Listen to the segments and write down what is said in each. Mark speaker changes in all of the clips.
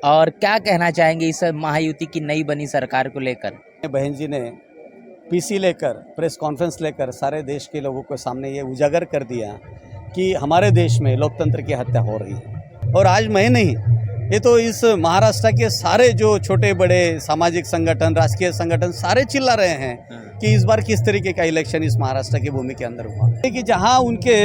Speaker 1: और क्या कहना चाहेंगे इस महायुति की नई बनी सरकार को लेकर?
Speaker 2: बहन जी ने पीसी लेकर प्रेस कॉन्फ्रेंस लेकर सारे देश के लोगों के सामने ये उजागर कर दिया कि हमारे देश में लोकतंत्र की हत्या हो रही है। और आज मैं नहीं, ये तो इस महाराष्ट्र के सारे जो छोटे बड़े सामाजिक संगठन, राजकीय संगठन सारे चिल्ला रहे हैं कि इस बार किस तरीके का इलेक्शन इस महाराष्ट्र की भूमि के अंदर हुआ कि जहां उनके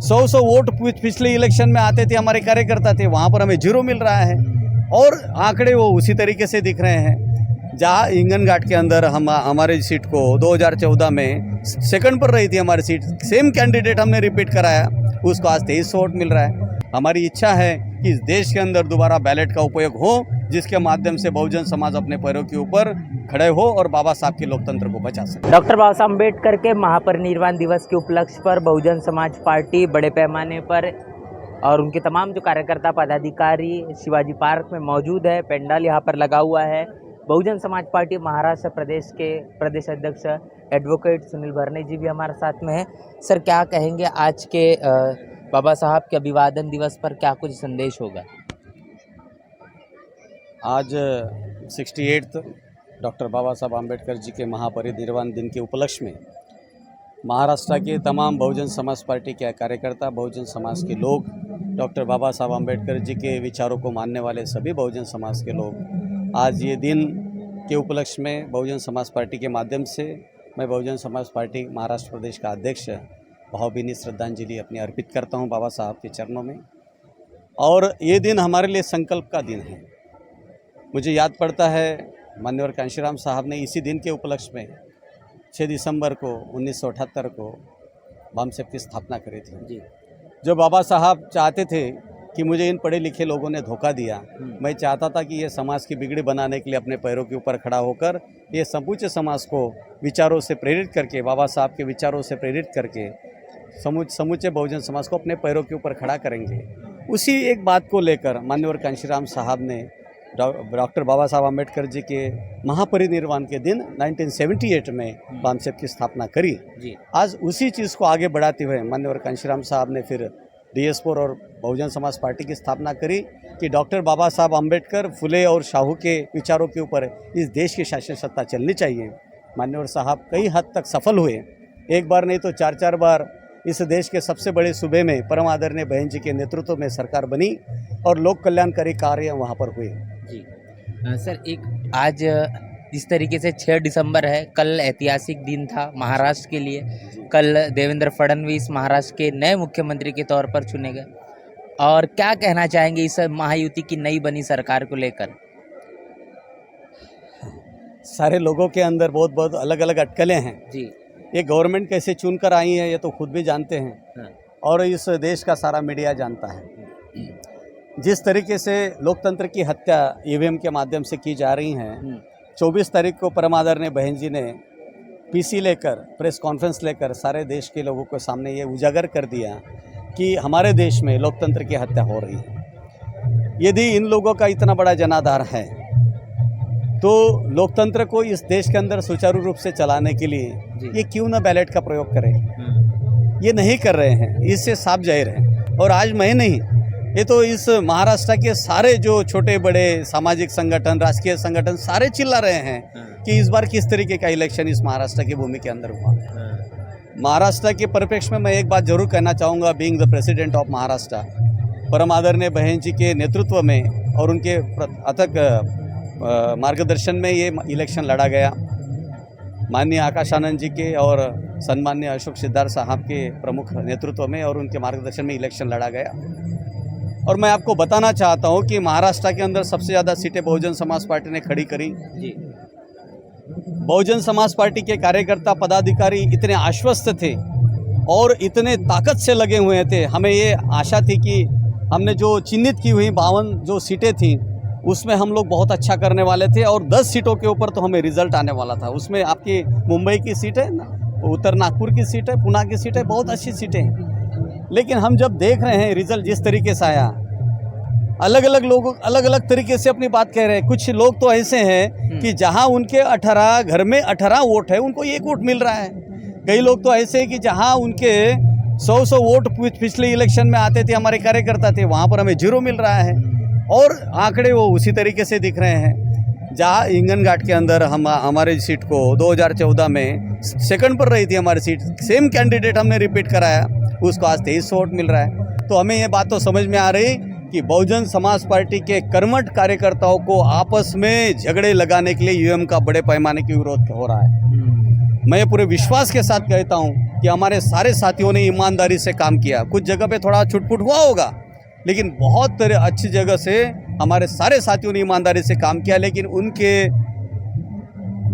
Speaker 2: 100 वोट पिछले इलेक्शन में आते थे, हमारे कार्यकर्ता थे, वहां पर हमें 0 मिल रहा है। और आंकड़े वो उसी तरीके से दिख रहे हैं। जहाँ इंगन घाट के अंदर हमारे सीट को 2014 में सेकंड पर रही थी हमारी सीट, सेम कैंडिडेट हमने रिपीट कराया, उसको आज 23 वोट मिल रहा है। हमारी इच्छा है कि इस देश के अंदर दोबारा बैलेट का उपयोग हो, जिसके माध्यम से बहुजन समाज अपने पैरों के ऊपर खड़े हो और बाबा साहब के लोकतंत्र को बचा सके।
Speaker 1: डॉक्टर बाबा साहब अम्बेडकर के महापरिनिर्वाण दिवस के उपलक्ष्य पर बहुजन समाज पार्टी बड़े पैमाने पर और उनके तमाम जो कार्यकर्ता पदाधिकारी शिवाजी पार्क में मौजूद है। पेंडाल यहाँ पर लगा हुआ है। बहुजन समाज पार्टी महाराष्ट्र प्रदेश के प्रदेश अध्यक्ष एडवोकेट सुनील भरने जी भी हमारे साथ में हैं। सर, क्या कहेंगे आज के बाबा साहब के अभिवादन दिवस पर क्या कुछ संदेश होगा?
Speaker 2: आज 68 डॉक्टर बाबा साहब आम्बेडकर जी के महापरिनिर्वाण दिन के उपलक्ष्य में महाराष्ट्र के तमाम बहुजन समाज पार्टी के कार्यकर्ता, बहुजन समाज के लोग, डॉक्टर बाबा साहब आम्बेडकर जी के विचारों को मानने वाले सभी बहुजन समाज के लोग आज ये दिन के उपलक्ष्य में बहुजन समाज पार्टी के माध्यम से मैं बहुजन समाज पार्टी महाराष्ट्र प्रदेश का अध्यक्ष भावभीनी श्रद्धांजलि अपनी अर्पित करता हूँ बाबा साहब के चरणों में। और ये दिन हमारे लिए संकल्प का दिन है। मुझे याद पड़ता है माननीय कांशीराम साहब ने इसी दिन के उपलक्ष्य में 6 दिसंबर को 1978 को बामसेप की स्थापना करी थी जी। जो बाबा साहब चाहते थे कि मुझे इन पढ़े लिखे लोगों ने धोखा दिया, मैं चाहता था कि ये समाज की बिगड़ी बनाने के लिए अपने पैरों के ऊपर खड़ा होकर ये समूचे समाज को विचारों से प्रेरित करके, बाबा साहब के विचारों से प्रेरित करके समूचे बहुजन समाज को अपने पैरों के ऊपर खड़ा करेंगे। उसी एक बात को लेकर माननीय कांशीराम साहब ने डॉक्टर बाबा साहब आम्बेडकर जी के महापरिनिर्वाण के दिन 1978 में बामसेप की स्थापना करी जी। आज उसी चीज़ को आगे बढ़ाते हुए माननीय कांशीराम साहब ने फिर DS4 और बहुजन समाज पार्टी की स्थापना करी कि डॉक्टर बाबा साहब आम्बेडकर, फुले और शाहू के विचारों के ऊपर इस देश की शासन सत्ता चलनी चाहिए। माननीय साहब कई हद तक सफल हुए, एक बार नहीं तो 4-4 बार इस देश के सबसे बड़े सूबे में परम आदरणीय बहन जी के नेतृत्व में सरकार बनी और लोक कल्याणकारी कार्य वहाँ पर हुए
Speaker 1: जी। सर, एक आज जिस तरीके से 6 दिसंबर है, कल ऐतिहासिक दिन था महाराष्ट्र के लिए। कल देवेंद्र फडणवीस महाराष्ट्र के नए मुख्यमंत्री के तौर पर चुने गए, और क्या कहना चाहेंगे इस महायुति की नई बनी सरकार को लेकर?
Speaker 2: सारे लोगों के अंदर बहुत अलग अलग अटकलें हैं जी। ये गवर्नमेंट कैसे चुनकर आई है ये तो खुद भी जानते हैं और इस देश का सारा मीडिया जानता है। जिस तरीके से लोकतंत्र की हत्या EVM के माध्यम से की जा रही है, 24 तारीख को परम आदरणीय बहन जी ने पीसी लेकर प्रेस कॉन्फ्रेंस लेकर सारे देश के लोगों के सामने ये उजागर कर दिया कि हमारे देश में लोकतंत्र की हत्या हो रही है। यदि इन लोगों का इतना बड़ा जनाधार है तो लोकतंत्र को इस देश के अंदर सुचारू रूप से चलाने के लिए ये क्यों ना बैलेट का प्रयोग करें? ये नहीं कर रहे हैं, इससे साफ जाहिर है। और आज मैं नहीं, ये तो इस महाराष्ट्र के सारे जो छोटे बड़े सामाजिक संगठन, राजकीय संगठन सारे चिल्ला रहे हैं कि इस बार किस तरीके का इलेक्शन इस महाराष्ट्र की भूमि के अंदर हुआ। महाराष्ट्र के परिप्रेक्ष्य में मैं एक बात जरूर कहना चाहूँगा, being the president of Maharashtra, परम आदरणीय बहन जी के नेतृत्व में और उनके अथक मार्गदर्शन में ये इलेक्शन लड़ा गया। माननीय आकाश आनंद जी के और सम्माननीय अशोक सिद्धार्थ साहब के प्रमुख नेतृत्व में और उनके मार्गदर्शन में इलेक्शन लड़ा गया। और मैं आपको बताना चाहता हूं कि महाराष्ट्र के अंदर सबसे ज़्यादा सीटें बहुजन समाज पार्टी ने खड़ी करी जी। बहुजन समाज पार्टी के कार्यकर्ता पदाधिकारी इतने आश्वस्त थे और इतने ताकत से लगे हुए थे। हमें ये आशा थी कि हमने जो चिन्हित की हुई 52 जो सीटें थी उसमें हम लोग बहुत अच्छा करने वाले थे और 10 सीटों के ऊपर तो हमें रिजल्ट आने वाला था। उसमें आपकी मुंबई की सीट है, उत्तर नागपुर की सीट है, पुणे की सीट है, बहुत अच्छी सीटें हैं। लेकिन हम जब देख रहे हैं रिजल्ट जिस तरीके से आया, अलग अलग लोग अलग अलग तरीके से अपनी बात कह रहे हैं। कुछ लोग तो ऐसे हैं कि जहां उनके 18 घर में 18 वोट है उनको 1 वोट मिल रहा है। कई लोग तो ऐसे हैं कि जहां उनके 100 वोट पिछले इलेक्शन में आते थे, हमारे कार्यकर्ता थे, वहां पर हमें 0 मिल रहा है। और आंकड़े वो उसी तरीके से दिख रहे हैं। जहाँ हिंगनघाट के अंदर हमारे सीट को 2014 में सेकंड पर रही थी हमारी सीट, सेम कैंडिडेट हमने रिपीट कराया, उसको आज 2300 वोट मिल रहा है। तो हमें ये बात तो समझ में आ रही कि बहुजन समाज पार्टी के कर्मठ कार्यकर्ताओं को आपस में झगड़े लगाने के लिए ईवीएम का बड़े पैमाने की विरोध हो रहा है। मैं पूरे विश्वास के साथ कहता हूँ कि हमारे सारे साथियों ने ईमानदारी से काम किया। कुछ जगह पे थोड़ा छुटपुट हुआ होगा, लेकिन बहुत अच्छी जगह से हमारे सारे साथियों ने ईमानदारी से काम किया। लेकिन उनके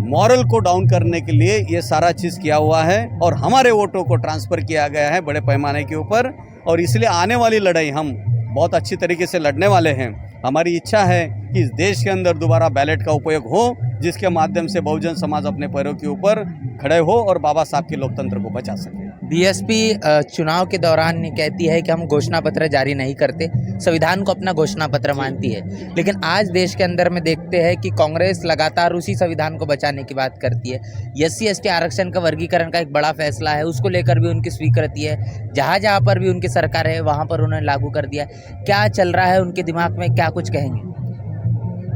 Speaker 2: मॉरल को डाउन करने के लिए ये सारा चीज़ किया हुआ है और हमारे वोटों को ट्रांसफ़र किया गया है बड़े पैमाने के ऊपर। और इसलिए आने वाली लड़ाई हम बहुत अच्छी तरीके से लड़ने वाले हैं। हमारी इच्छा है कि इस देश के अंदर दोबारा बैलेट का उपयोग हो, जिसके माध्यम से बहुजन समाज अपने पैरों के ऊपर खड़े हो और बाबा साहब के लोकतंत्र को बचा सके।
Speaker 1: बीएसपी चुनाव के दौरान कहती है कि हम घोषणा पत्र जारी नहीं करते, संविधान को अपना घोषणा पत्र मानती है। लेकिन आज देश के अंदर में देखते हैं कि कांग्रेस लगातार उसी संविधान को बचाने की बात करती है। SC/ST आरक्षण का वर्गीकरण का एक बड़ा फैसला है, उसको लेकर भी उनकी स्वीकृति है। जहाँ जहाँ पर भी उनकी सरकार है वहाँ पर उन्होंने लागू कर दिया। क्या चल रहा है उनके दिमाग में, क्या कुछ कहेंगे?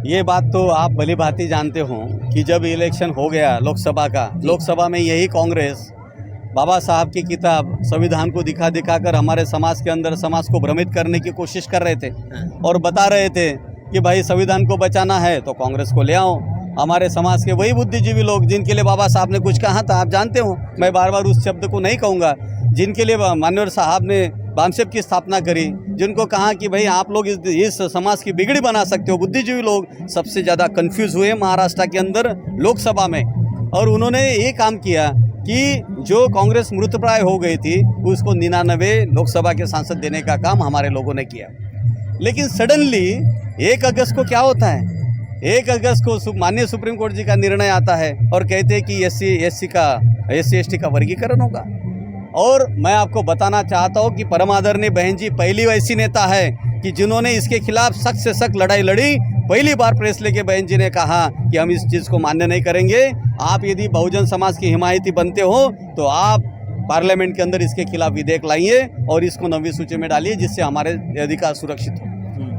Speaker 2: ये बात तो आप भली भांति जानते हो कि जब इलेक्शन हो गया लोकसभा का, लोकसभा में यही कांग्रेस बाबा साहब की किताब संविधान को दिखा दिखा कर हमारे समाज के अंदर समाज को भ्रमित करने की कोशिश कर रहे थे और बता रहे थे कि भाई संविधान को बचाना है तो कांग्रेस को ले आओ। हमारे समाज के वही बुद्धिजीवी लोग जिनके लिए बाबा साहब ने कुछ कहा था, आप जानते हो, मैं बार बार उस शब्द को नहीं कहूँगा, जिनके लिए मान्यवर साहब ने बामसेप की स्थापना करी, जिनको कहा कि भाई आप लोग इस समाज की बिगड़ी बना सकते हो, बुद्धिजीवी लोग सबसे ज़्यादा कंफ्यूज हुए महाराष्ट्र के अंदर लोकसभा में। और उन्होंने ये काम किया कि जो कांग्रेस मृतप्राय हो गई थी उसको 99 लोकसभा के सांसद देने का काम हमारे लोगों ने किया। लेकिन सडनली 1 अगस्त को क्या होता है, 1 अगस्त को माननीय सुप्रीम कोर्ट जी का निर्णय आता है और कहते हैं कि SC/ST का वर्गीकरण होगा। और मैं आपको बताना चाहता हूँ कि परम आदरणीय बहन जी पहली वैसी नेता है कि जिन्होंने इसके खिलाफ सख्त से सख्त लड़ाई लड़ी। पहली बार प्रेस लेके बहन जी ने कहा कि हम इस चीज़ को मान्य नहीं करेंगे। आप यदि बहुजन समाज की हिमायती बनते हो तो आप पार्लियामेंट के अंदर इसके खिलाफ विधेयक लाइए और इसको 9वीं सूची में डालिए, जिससे हमारे अधिकार सुरक्षित हो।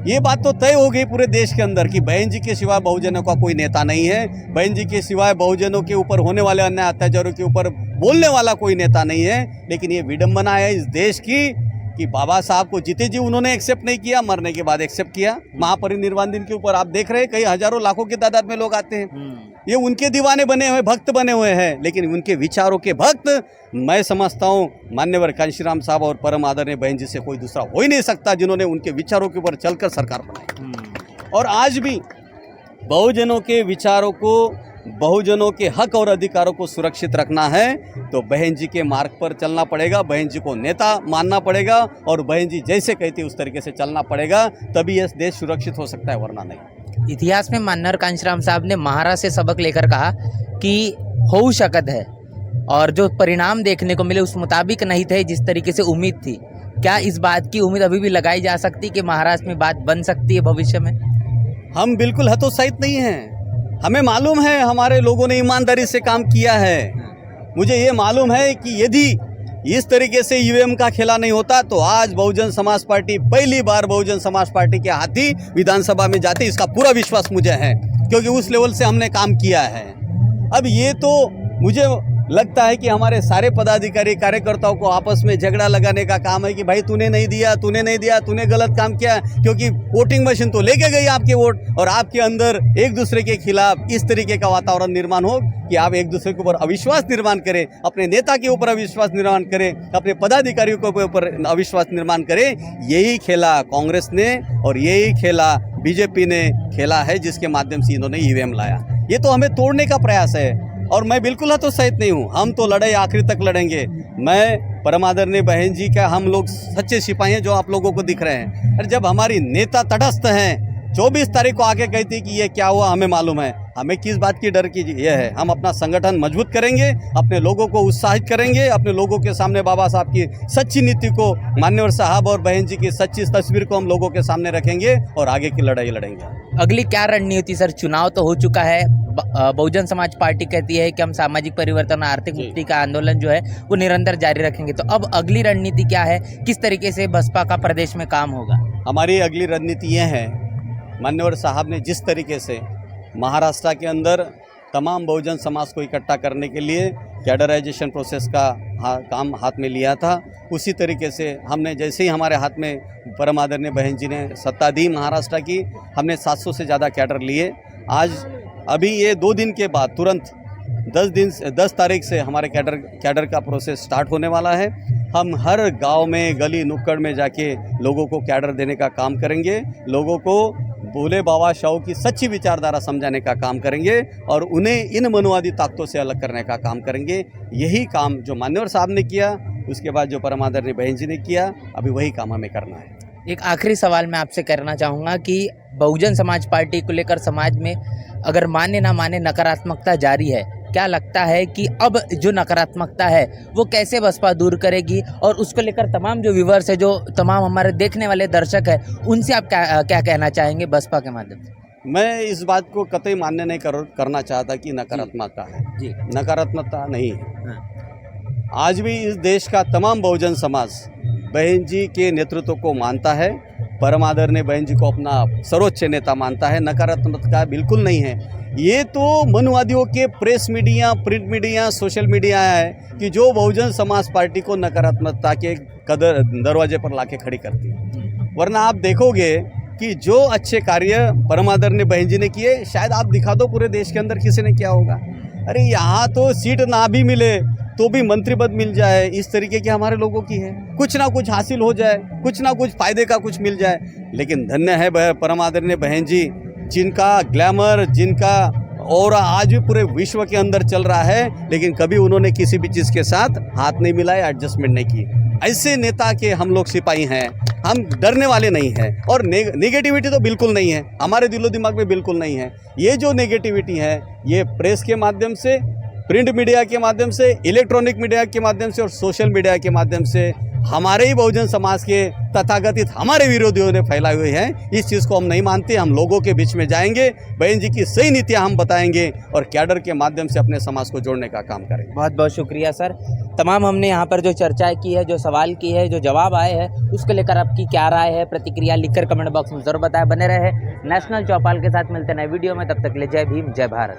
Speaker 2: ये बात तो तय हो गई पूरे देश के अंदर कि बहन जी के सिवाय बहुजनों का कोई नेता नहीं है, बहन जी के सिवाय बहुजनों के ऊपर होने वाले अन्याय अत्याचारों के ऊपर बोलने वाला कोई नेता नहीं है। लेकिन ये विडंबना है इस देश की कि बाबा साहब को जीते जी उन्होंने एक्सेप्ट नहीं किया, मरने के बाद एक्सेप्ट किया। महापरिनिर्वाण दिन के ऊपर आप देख रहे हैं कई हजारों लाखों की तादाद में लोग आते हैं। ये उनके दीवाने बने हुए, भक्त बने हुए हैं, लेकिन उनके विचारों के भक्त मैं समझता हूँ मान्यवर कांशीराम साहब और परम आदरणीय बहन जी से कोई दूसरा हो ही नहीं सकता, जिन्होंने उनके विचारों के ऊपर चलकर सरकार बनाई। और आज भी बहुजनों के विचारों को, बहुजनों के हक और अधिकारों को सुरक्षित रखना है तो बहन जी के मार्ग पर चलना पड़ेगा, बहन जी को नेता मानना पड़ेगा और बहन जी जैसे कहती है उस तरीके से चलना पड़ेगा, तभी यह देश सुरक्षित हो सकता है, वरना नहीं।
Speaker 1: इतिहास में मान्यवर कांशीराम साहब ने महाराष्ट्र से सबक लेकर कहा कि हो शकत है, और जो परिणाम देखने को मिले उस मुताबिक नहीं थे जिस तरीके से उम्मीद थी। क्या इस बात की उम्मीद अभी भी लगाई जा सकती कि महाराष्ट्र में बात बन सकती है भविष्य में? हम
Speaker 2: बिल्कुल हतोत्साहित नहीं हैं। हमें मालूम है हमारे लोगों ने ईमानदारी से काम किया है। मुझे ये मालूम है कि यदि इस तरीके से ईवीएम का खेला नहीं होता तो आज बहुजन समाज पार्टी पहली बार बहुजन समाज पार्टी के हाथी विधानसभा में जाते, इसका पूरा विश्वास मुझे है, क्योंकि उस लेवल से हमने काम किया है। अब ये तो मुझे लगता है कि हमारे सारे पदाधिकारी कार्यकर्ताओं को आपस में झगड़ा लगाने का काम है कि भाई तूने नहीं दिया, तूने नहीं दिया, तूने गलत काम किया, क्योंकि वोटिंग मशीन तो लेके गई आपके वोट, और आपके अंदर एक दूसरे के खिलाफ इस तरीके का वातावरण निर्माण हो कि आप एक दूसरे के ऊपर अविश्वास निर्माण करें, अपने नेता के ऊपर अविश्वास निर्माण करें, अपने पदाधिकारियों के ऊपर अविश्वास निर्माण करें। यही खेला कांग्रेस ने और यही खेला बीजेपी ने खेला है, जिसके माध्यम से इन्होंने ईवीएम लाया। ये तो हमें तोड़ने का प्रयास है और मैं बिल्कुल हतोत्साहित नहीं हूँ। हम तो लड़ाई आखिर तक लड़ेंगे। मैं परम आदरणीय बहन जी का, हम लोग सच्चे सिपाही हैं जो आप लोगों को दिख रहे हैं। और जब हमारी नेता तटस्थ हैं, 24 तारीख को आके कहती कि ये क्या हुआ हमें मालूम है, हमें किस बात की डर की ये है। हम अपना संगठन मजबूत करेंगे, अपने लोगों को उत्साहित करेंगे, अपने लोगों के सामने बाबा साहब की सच्ची नीति को, मान्यवर साहब और बहन जी की सच्ची तस्वीर को हम लोगों के सामने रखेंगे और आगे की लड़ाई लड़ेंगे।
Speaker 1: अगली क्या रणनीति सर? चुनाव तो हो चुका है, बहुजन समाज पार्टी कहती है कि हम सामाजिक परिवर्तन, आर्थिक मुक्ति का आंदोलन जो है वो निरंतर जारी रखेंगे, तो अब अगली रणनीति क्या है? किस तरीके से बसपा का प्रदेश में काम होगा?
Speaker 2: हमारी अगली रणनीति ये है मान्यवर साहब ने जिस तरीके से महाराष्ट्र के अंदर तमाम बहुजन समाज को इकट्ठा करने के लिए कैडराइजेशन प्रोसेस का काम हाथ में लिया था, उसी तरीके से हमने जैसे ही हमारे हाथ में परम आदरणीय बहन जी ने सत्ता दी महाराष्ट्र की, हमने 700 से ज़्यादा कैडर लिए। आज अभी ये 2 दिन के बाद तुरंत 10 तारीख से हमारे कैडर का प्रोसेस स्टार्ट होने वाला है। हम हर गांव में, गली नुक्कड़ में जाके लोगों को कैडर देने का काम करेंगे, लोगों को भोले बाबा शाहू की सच्ची विचारधारा समझाने का काम करेंगे और उन्हें इन मनुवादी ताकतों से अलग करने का काम करेंगे। यही काम जो मान्यवर साहब ने किया, उसके बाद जो परम आदरणीय बहन जी ने किया, अभी वही काम हमें करना है।
Speaker 1: एक आखिरी सवाल मैं आपसे करना चाहूँगा कि बहुजन समाज पार्टी को लेकर समाज में अगर माने ना माने नकारात्मकता जारी है, क्या लगता है कि अब जो नकारात्मकता है वो कैसे बसपा दूर करेगी, और उसको लेकर तमाम जो व्यूवर्स है, जो तमाम हमारे देखने वाले दर्शक है, उनसे आप क्या कहना चाहेंगे बसपा के माध्यम से?
Speaker 2: मैं इस बात को कतई मान्य नहीं करना चाहता कि नकारात्मकता है जी, नकारात्मकता नहीं है। आज भी इस देश का तमाम बहुजन समाज बहन जी के नेतृत्व को मानता है, परम आदरणीय बहन जी को अपना सर्वोच्च नेता मानता है। नकारात्मकता बिल्कुल नहीं है। ये तो मनुवादियों के press media, print media, social media है कि जो बहुजन समाज पार्टी को नकारात्मकता के दरवाजे पर लाके खड़ी करती है। वरना आप देखोगे कि जो अच्छे कार्य परम आदरणीय बहन जी ने किए, शायद आप दिखा दो पूरे देश के अंदर किसी ने किया होगा। अरे यहाँ तो सीट ना भी मिले तो भी मंत्री पद मिल जाए, इस तरीके की हमारे लोगों की है। कुछ ना कुछ हासिल हो जाए, कुछ ना कुछ फायदे का कुछ मिल जाए। लेकिन धन्य है परम आदरणीय बहन जी, जिनका ग्लैमर, जिनका और आज भी पूरे विश्व के अंदर चल रहा है, लेकिन कभी उन्होंने किसी भी चीज़ के साथ हाथ नहीं मिलाया, एडजस्टमेंट नहीं की। ऐसे नेता के हम लोग सिपाही हैं, हम डरने वाले नहीं हैं। और नेगेटिविटी तो बिल्कुल नहीं है, हमारे दिलो दिमाग में बिल्कुल नहीं है। ये जो नेगेटिविटी है, ये प्रेस के माध्यम से, प्रिंट मीडिया के माध्यम से, इलेक्ट्रॉनिक मीडिया के माध्यम से और सोशल मीडिया के माध्यम से हमारे ही बहुजन समाज के तथाकथित हमारे विरोधियों ने फैलाई हुई है। इस चीज़ को हम नहीं मानते। हम लोगों के बीच में जाएंगे, बहन जी की सही नीतियां हम बताएंगे और कैडर के माध्यम से अपने समाज को जोड़ने का काम करेंगे।
Speaker 1: बहुत बहुत शुक्रिया सर। तमाम हमने यहाँ पर जो चर्चा की है, जो सवाल की है, जो जवाब आए हैं, उसको लेकर आपकी क्या राय है, प्रतिक्रिया लिखकर कमेंट बॉक्स में जरूर बताएं। बने रहे नेशनल चौपाल के साथ, मिलते नए वीडियो में, तब तक के लिए जय भीम, जय भारत।